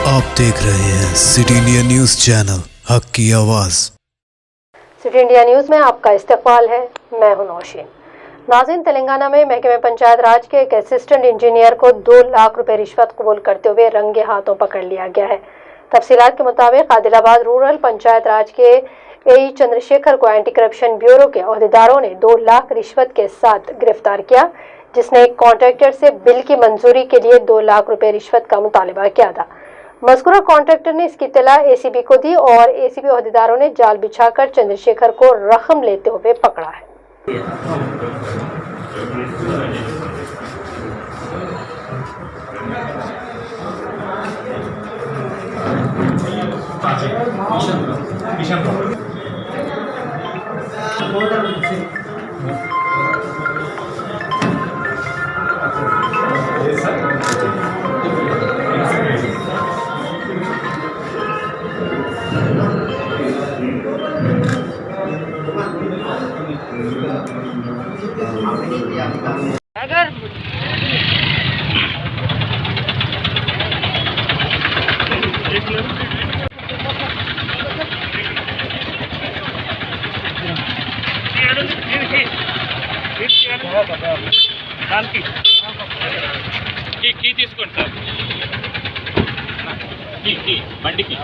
आप देख रहे हैं सिटी इंडिया न्यूज चैनल, हक की आवाज। सिटी इंडिया न्यूज में आपका इस्तकबाल है। मैं हूं नौशीन। नाज़रीन, तेलंगाना में महकमे पंचायत राज के एक असिस्टेंट इंजीनियर को 2 लाख रुपए रिश्वत कबूल करते हुए रंगे हाथों पकड़ लिया गया है। तफसीलात के मुताबिक आदिलाबाद रूरल पंचायत राज के एई चंद्रशेखर को एंटी करप्शन ब्यूरो के अहदेदारों ने 2 लाख रिश्वत के साथ गिरफ्तार किया, जिसने एक कॉन्ट्रैक्टर से बिल की मंजूरी के लिए 2 लाख रुपए रिश्वत का मुतालबा किया था। मज़कूरा कॉन्ट्रैक्टर ने इसकी इत्तला एसीबी को दी और एसीबी अहदेदारों ने जाल बिछाकर चंद्रशेखर को रकम लेते हुए पकड़ा है। अगर की తీసుకోండి సార్ की బండికి